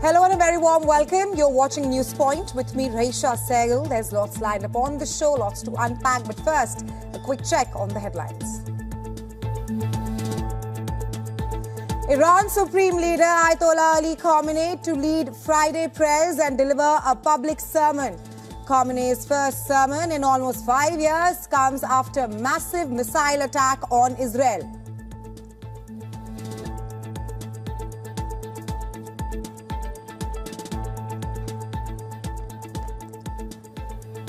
Hello and a very warm welcome. You're watching News Point with me, Raisha Sehgal. There's lots lined up on the show, lots to unpack. But first, a quick check on the headlines. Iran Supreme Leader Ayatollah Ali Khamenei to lead Friday prayers and deliver a public sermon. Khamenei's first sermon in almost 5 years comes after massive missile attack on Israel.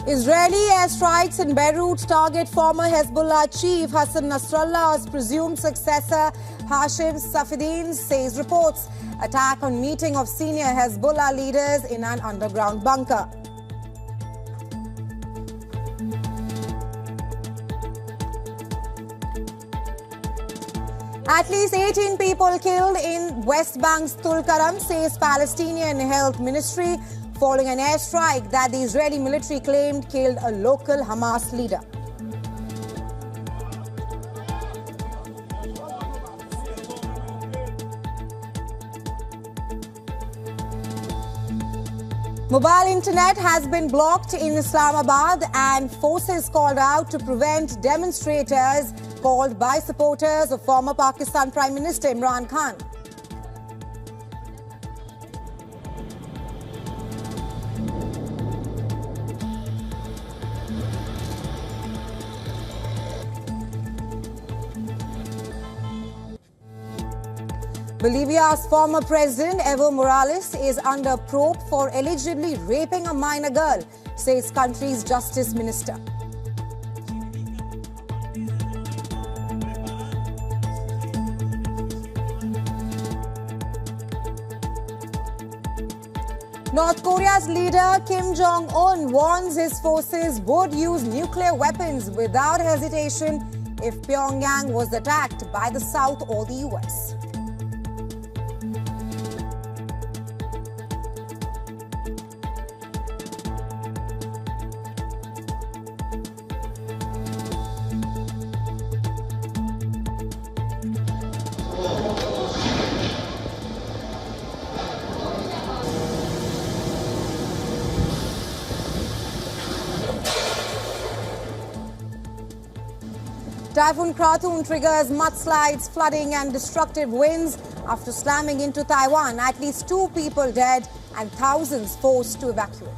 Israeli airstrikes in Beirut target former Hezbollah chief Hassan Nasrallah's presumed successor Hashim Safieddine, says reports. Attack on meeting of senior Hezbollah leaders in an underground bunker. At least 18 people killed in West Bank's Tulkaram, says Palestinian Health Ministry, following an airstrike that the Israeli military claimed killed a local Hamas leader. Mobile internet has been blocked in Islamabad and forces called out to prevent demonstrators called by supporters of former Pakistan Prime Minister Imran Khan. Bolivia's former president, Evo Morales, is under probe for allegedly raping a minor girl, says country's justice minister. North Korea's leader Kim Jong-un warns his forces would use nuclear weapons without hesitation if Pyongyang was attacked by the South or the US. Typhoon Krathun triggers mudslides, flooding and destructive winds after slamming into Taiwan. At least 2 people dead and thousands forced to evacuate.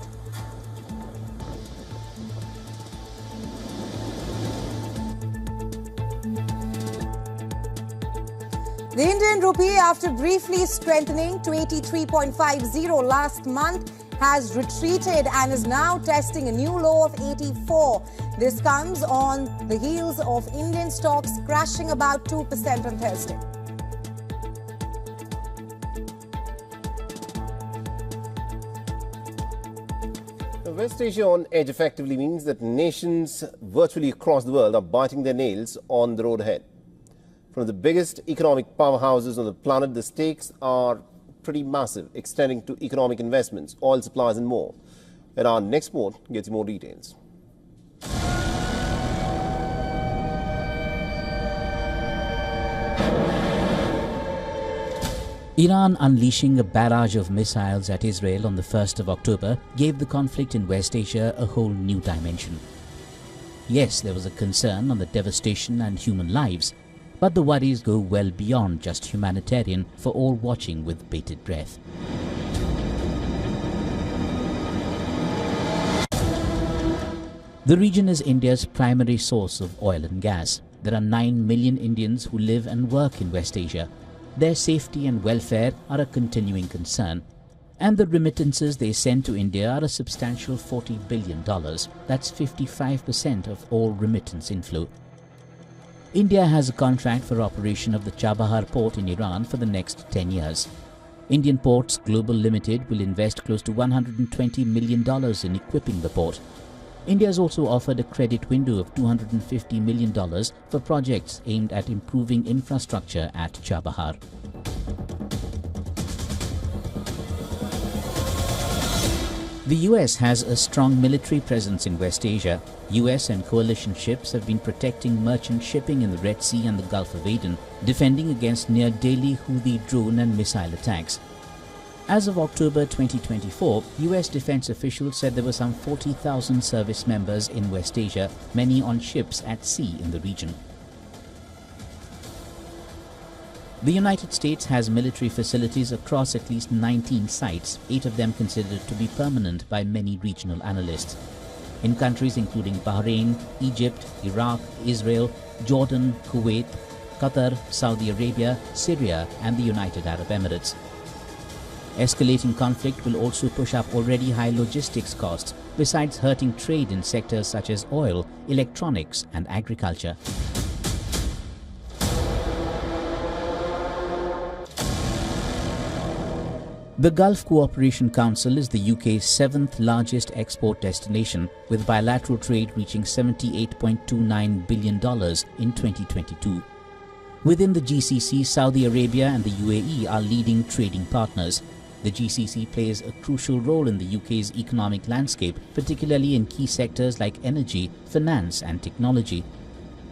The Indian rupee, after briefly strengthening to 83.50 last month, has retreated and is now testing a new low of 84. This comes on the heels of Indian stocks crashing about 2% on Thursday. West Asia on edge effectively means that nations virtually across the world are biting their nails on the road ahead. From the biggest economic powerhouses on the planet, the stakes are pretty massive, extending to economic investments, oil supplies and more. And our next report gets you more details. Iran unleashing a barrage of missiles at Israel on the 1st of October gave the conflict in West Asia a whole new dimension. Yes, there was a concern on the devastation and human lives, but the worries go well beyond just humanitarian for all watching with bated breath. The region is India's primary source of oil and gas. There are 9 million Indians who live and work in West Asia. Their safety and welfare are a continuing concern. And the remittances they send to India are a substantial $40 billion. That's 55% of all remittance inflow. India has a contract for operation of the Chabahar port in Iran for the next 10 years. Indian Ports Global Limited will invest close to $120 million in equipping the port. India has also offered a credit window of $250 million for projects aimed at improving infrastructure at Chabahar. The US has a strong military presence in West Asia. US and coalition ships have been protecting merchant shipping in the Red Sea and the Gulf of Aden, defending against near-daily Houthi drone and missile attacks. As of October 2024, US defense officials said there were some 40,000 service members in West Asia, many on ships at sea in the region. The United States has military facilities across at least 19 sites, 8 of them considered to be permanent by many regional analysts. In countries including Bahrain, Egypt, Iraq, Israel, Jordan, Kuwait, Qatar, Saudi Arabia, Syria and the United Arab Emirates. Escalating conflict will also push up already high logistics costs, besides hurting trade in sectors such as oil, electronics and agriculture. The Gulf Cooperation Council is the UK's 7th largest export destination, with bilateral trade reaching $78.29 billion in 2022. Within the GCC, Saudi Arabia and the UAE are leading trading partners. The GCC plays a crucial role in the UK's economic landscape, particularly in key sectors like energy, finance and technology.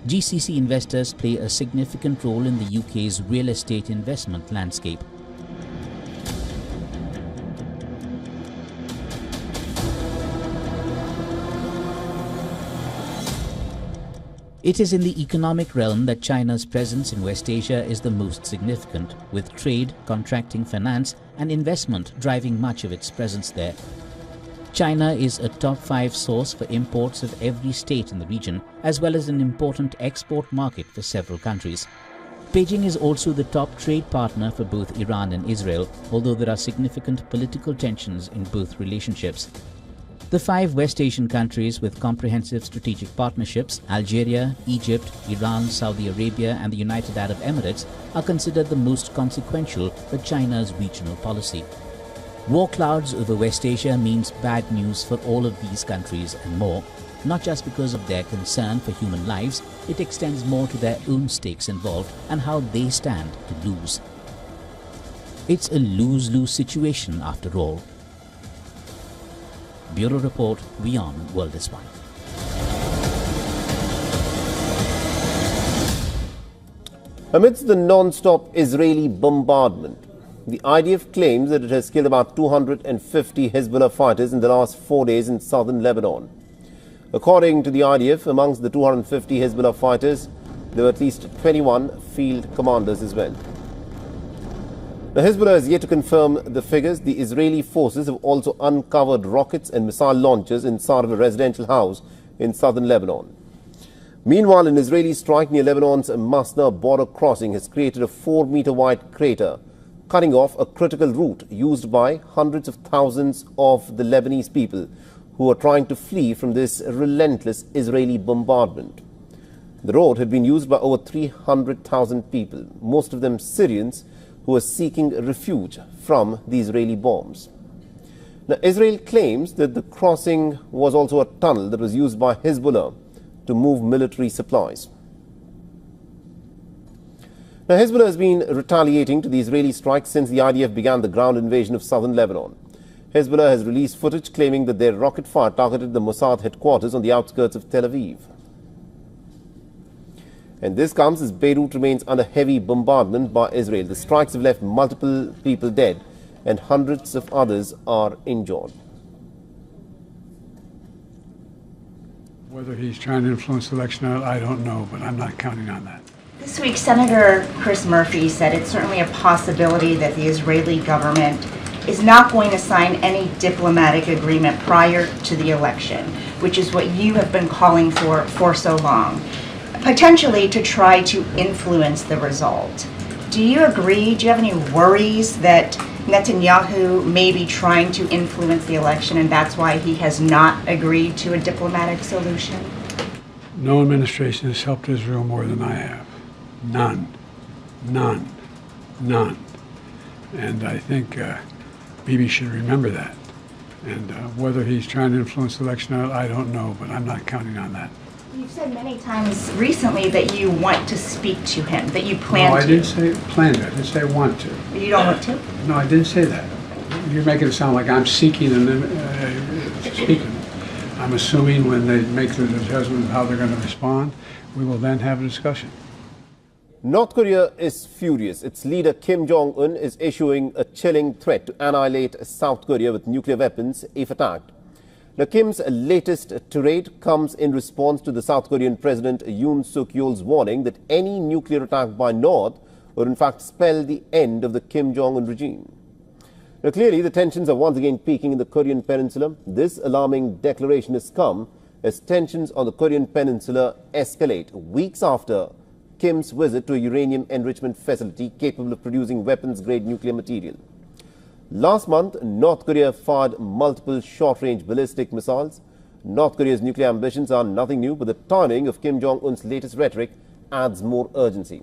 GCC investors play a significant role in the UK's real estate investment landscape. It is in the economic realm that China's presence in West Asia is the most significant, with trade, contracting finance and investment driving much of its presence there. China is a top 5 source for imports of every state in the region, as well as an important export market for several countries. Beijing is also the top trade partner for both Iran and Israel, although there are significant political tensions in both relationships. The 5 West Asian countries with comprehensive strategic partnerships, Algeria, Egypt, Iran, Saudi Arabia and the United Arab Emirates, are considered the most consequential for China's regional policy. War clouds over West Asia means bad news for all of these countries and more. Not just because of their concern for human lives, it extends more to their own stakes involved and how they stand to lose. It's a lose-lose situation after all. Bureau Report, WION World is One. Amidst the non-stop Israeli bombardment, the IDF claims that it has killed about 250 Hezbollah fighters in the last 4 days in southern Lebanon. According to the IDF, amongst the 250 Hezbollah fighters, there were at least 21 field commanders as well. Now, Hezbollah has yet to confirm the figures. The Israeli forces have also uncovered rockets and missile launchers inside of a residential house in southern Lebanon. Meanwhile, an Israeli strike near Lebanon's Masna border crossing has created a 4-meter-wide crater, cutting off a critical route used by hundreds of thousands of the Lebanese people who are trying to flee from this relentless Israeli bombardment. The road had been used by over 300,000 people, most of them Syrians, who are seeking refuge from the Israeli bombs. Now, Israel claims that the crossing was also a tunnel that was used by Hezbollah to move military supplies. Now, Hezbollah has been retaliating to the Israeli strikes since the IDF began the ground invasion of southern Lebanon. Hezbollah has released footage claiming that their rocket fire targeted the Mossad headquarters on the outskirts of Tel Aviv. And this comes as Beirut remains under heavy bombardment by Israel. The strikes have left multiple people dead and hundreds of others are injured. Whether he's trying to influence the election or not, I don't know, but I'm not counting on that. This week, Senator Chris Murphy said it's certainly a possibility that the Israeli government is not going to sign any diplomatic agreement prior to the election, which is what you have been calling for so long, potentially to try to influence the result. Do you agree? Do you have any worries that Netanyahu may be trying to influence the election and that's why he has not agreed to a diplomatic solution? No administration has helped Israel more than I have. None. None. None. And I think Bibi should remember that. And whether he's trying to influence the election or not, I don't know, but I'm not counting on that. You've said many times recently that you want to speak to him, that you plan to. No, I didn't say plan to. I didn't say want to. You don't want to? No, I didn't say that. You're making it sound like I'm seeking and speaking. I'm assuming when they make the judgment of how they're going to respond, we will then have a discussion. North Korea is furious. Its leader Kim Jong-un is issuing a chilling threat to annihilate South Korea with nuclear weapons if attacked. Now, Kim's latest tirade comes in response to the South Korean President Yoon Suk-yeol's warning that any nuclear attack by North would in fact spell the end of the Kim Jong-un regime. Now, clearly, the tensions are once again peaking in the Korean Peninsula. This alarming declaration has come as tensions on the Korean Peninsula escalate weeks after Kim's visit to a uranium enrichment facility capable of producing weapons-grade nuclear material. Last month, North Korea fired multiple short-range ballistic missiles. North Korea's nuclear ambitions are nothing new, but the timing of Kim Jong-un's latest rhetoric adds more urgency.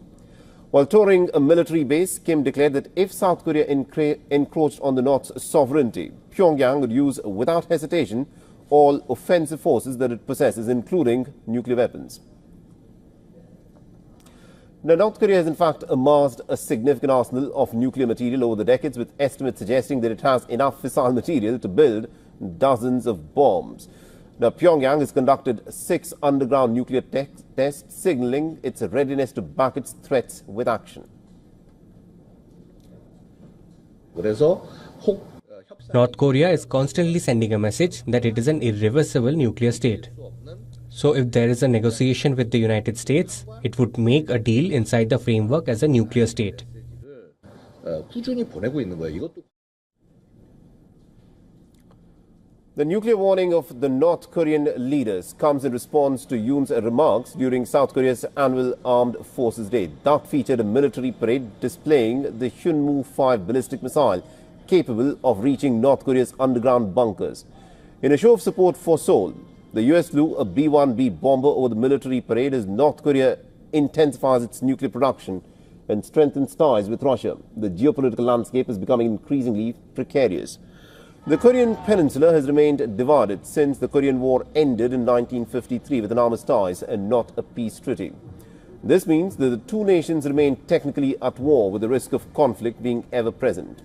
While touring a military base, Kim declared that if South Korea encroached on the North's sovereignty, Pyongyang would use without hesitation all offensive forces that it possesses, including nuclear weapons. Now, North Korea has in fact amassed a significant arsenal of nuclear material over the decades, with estimates suggesting that it has enough fissile material to build dozens of bombs. Now, Pyongyang has conducted 6 underground nuclear tests, signaling its readiness to back its threats with action. North Korea is constantly sending a message that it is an irreversible nuclear state. So if there is a negotiation with the United States, it would make a deal inside the framework as a nuclear state. The nuclear warning of the North Korean leaders comes in response to Yoon's remarks during South Korea's annual Armed Forces Day. That featured a military parade displaying the Hyunmoo-5 ballistic missile capable of reaching North Korea's underground bunkers. In a show of support for Seoul, the US flew a B-1B bomber over the military parade as North Korea intensifies its nuclear production and strengthens ties with Russia. The geopolitical landscape is becoming increasingly precarious. The Korean Peninsula has remained divided since the Korean War ended in 1953 with an armistice and not a peace treaty. This means that the two nations remain technically at war, with the risk of conflict being ever present.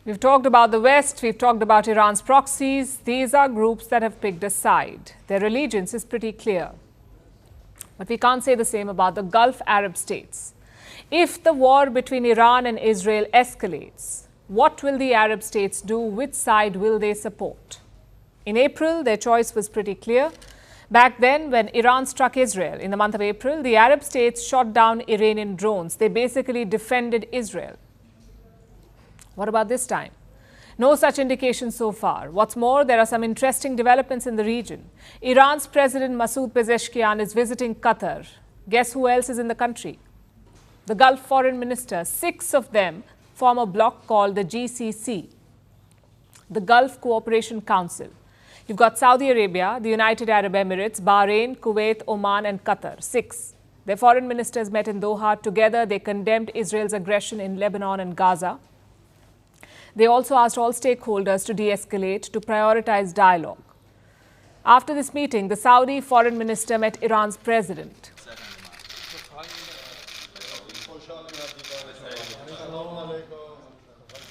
We've talked about the West, we've talked about Iran's proxies. These are groups that have picked a side. Their allegiance is pretty clear. But we can't say the same about the Gulf Arab states. If the war between Iran and Israel escalates, what will the Arab states do? Which side will they support? In April, their choice was pretty clear. Back then, when Iran struck Israel in the month of April, the Arab states shot down Iranian drones. They basically defended Israel. What about this time? No such indication so far. What's more, there are some interesting developments in the region. Iran's President Masoud Pezeshkian is visiting Qatar. Guess who else is in the country? The Gulf foreign ministers. 6 of them form a bloc called the GCC, the Gulf Cooperation Council. You've got Saudi Arabia, the United Arab Emirates, Bahrain, Kuwait, Oman and Qatar. 6. Their foreign ministers met in Doha. Together, they condemned Israel's aggression in Lebanon and Gaza. They also asked all stakeholders to de-escalate, to prioritize dialogue. After this meeting, the Saudi foreign minister met Iran's president.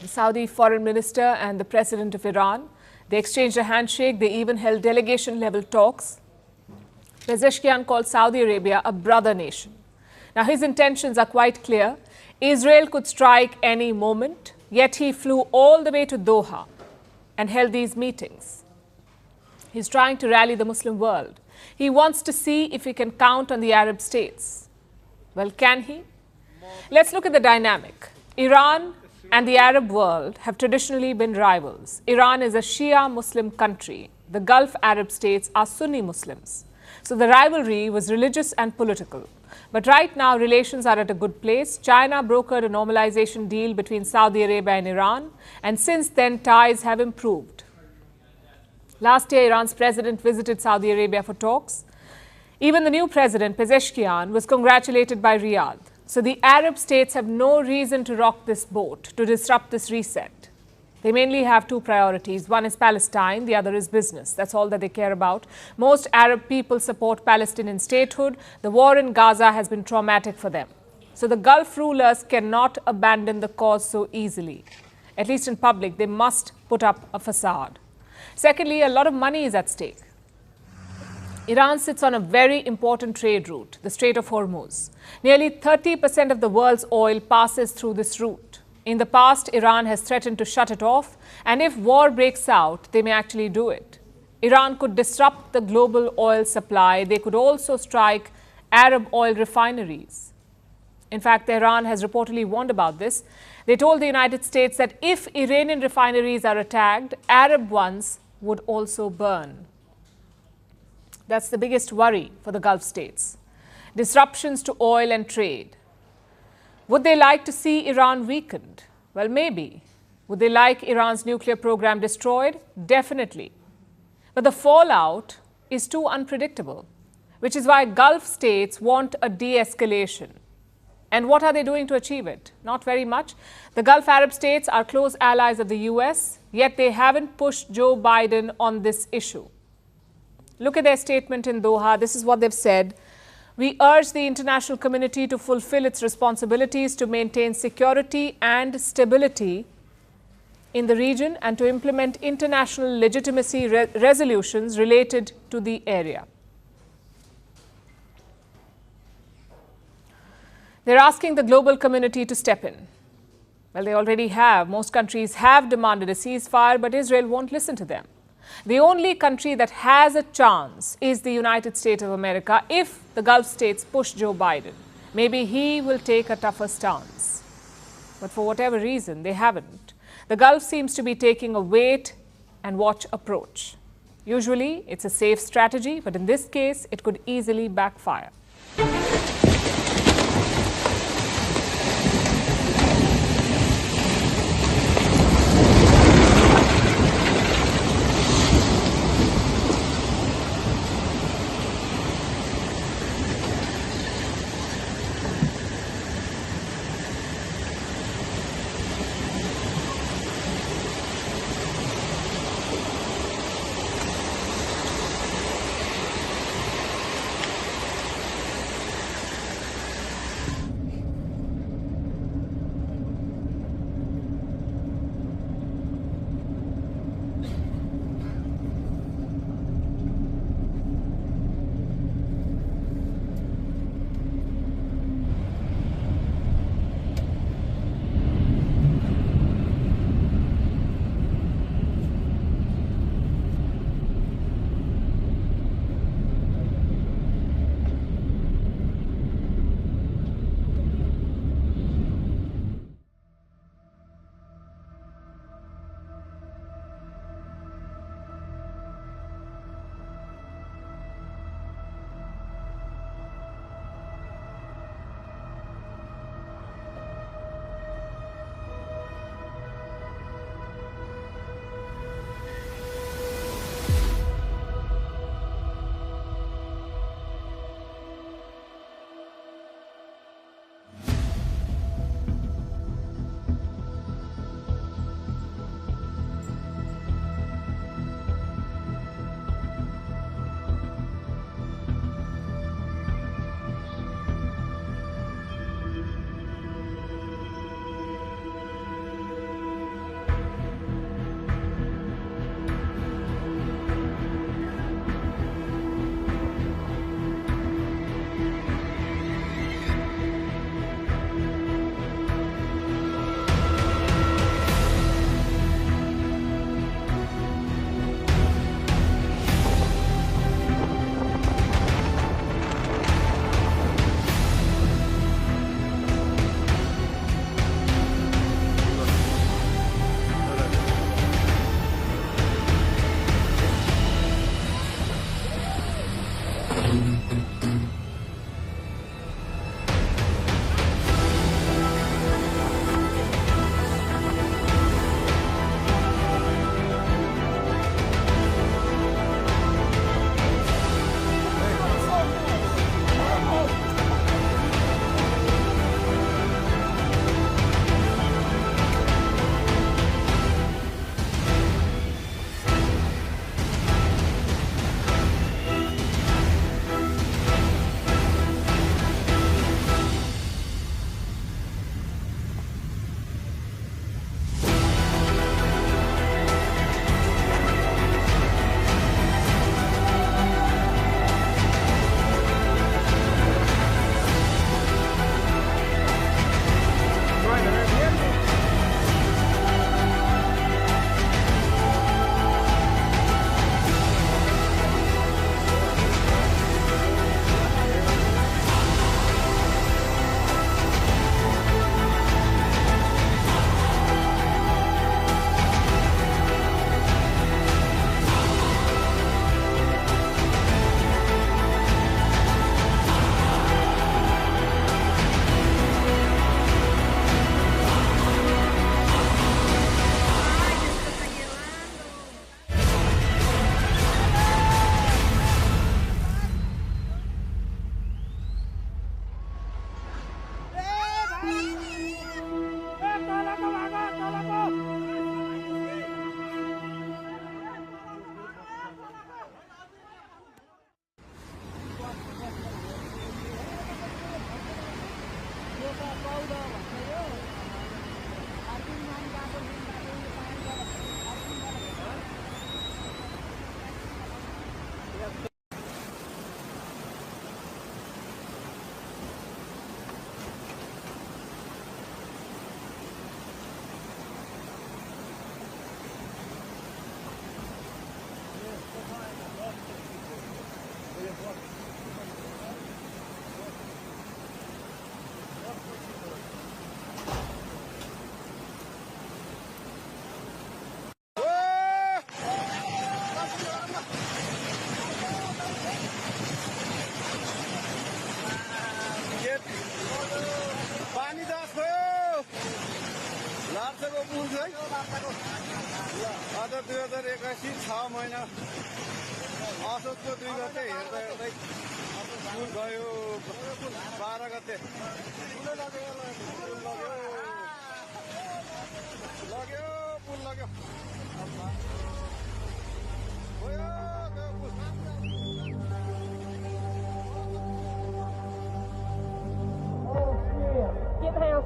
The Saudi foreign minister and the president of Iran, they exchanged a handshake. They even held delegation-level talks. Pezeshkian called Saudi Arabia a brother nation. Now, his intentions are quite clear. Israel could strike any moment. Yet he flew all the way to Doha and held these meetings. He's trying to rally the Muslim world. He wants to see if he can count on the Arab states. Well, can he? Let's look at the dynamic. Iran and the Arab world have traditionally been rivals. Iran is a Shia Muslim country. The Gulf Arab states are Sunni Muslims. So the rivalry was religious and political. But right now, relations are at a good place. China brokered a normalization deal between Saudi Arabia and Iran, and since then, ties have improved. Last year, Iran's president visited Saudi Arabia for talks. Even the new president, Pezeshkian, was congratulated by Riyadh. So the Arab states have no reason to rock this boat, to disrupt this reset. They mainly have two priorities. One is Palestine, the other is business. That's all that they care about. Most Arab people support Palestinian statehood. The war in Gaza has been traumatic for them. So the Gulf rulers cannot abandon the cause so easily. At least in public, they must put up a facade. Secondly, a lot of money is at stake. Iran sits on a very important trade route, the Strait of Hormuz. Nearly 30% of the world's oil passes through this route. In the past, Iran has threatened to shut it off, and if war breaks out, they may actually do it. Iran could disrupt the global oil supply. They could also strike Arab oil refineries. In fact, Tehran has reportedly warned about this. They told the United States that if Iranian refineries are attacked, Arab ones would also burn. That's the biggest worry for the Gulf states. Disruptions to oil and trade. Would they like to see Iran weakened? Well, maybe. Would they like Iran's nuclear program destroyed? Definitely. But the fallout is too unpredictable, which is why Gulf states want a de-escalation. And what are they doing to achieve it? Not very much. The Gulf Arab states are close allies of the US, yet they haven't pushed Joe Biden on this issue. Look at their statement in Doha. This is what they've said. We urge the international community to fulfill its responsibilities to maintain security and stability in the region and to implement international legitimacy resolutions related to the area. They're asking the global community to step in. Well, they already have. Most countries have demanded a ceasefire, but Israel won't listen to them. The only country that has a chance is the United States of America if the Gulf states push Joe Biden. Maybe he will take a tougher stance. But for whatever reason, they haven't. The Gulf seems to be taking a wait and watch approach. Usually, it's a safe strategy, but in this case, it could easily backfire. 2021 6 महिना असोजको 2 गते हेर्दा हेर्दै पुल गयो 12 गते लग्यो पुल लग्यो Get the house.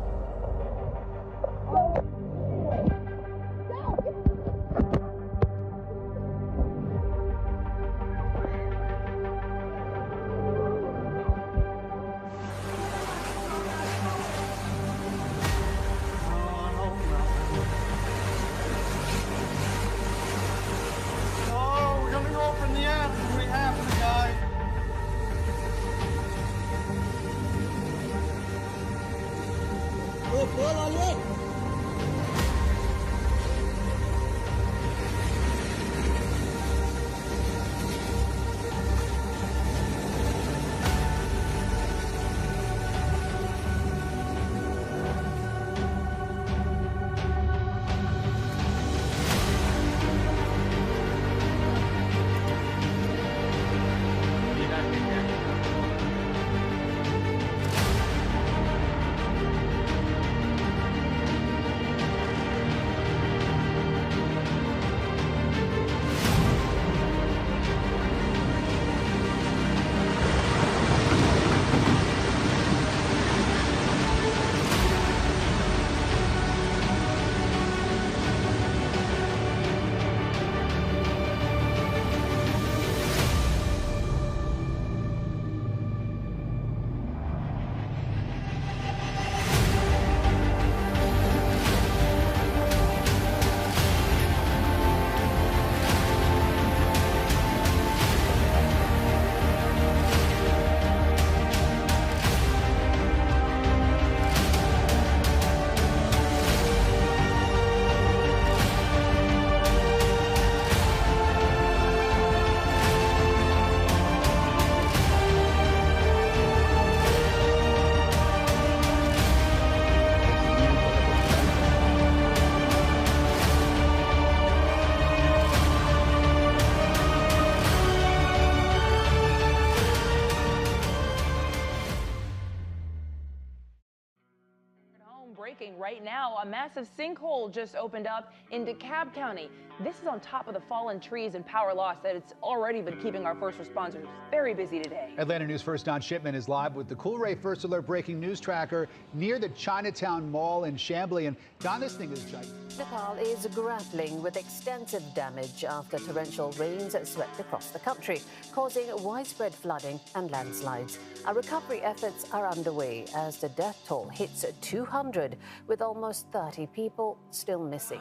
Breaking right now, a massive sinkhole just opened up in DeKalb County. This is on top of the fallen trees and power loss that it's already been keeping our first responders very busy today. Atlanta News First Don Shipman is live with the Coolray First Alert breaking news tracker near the Chinatown Mall in Chamblee. And Don, this thing is giant. Nepal is grappling with extensive damage after torrential rains swept across the country, causing widespread flooding and landslides. Our recovery efforts are underway as the death toll hits 200, with almost 30 people still missing.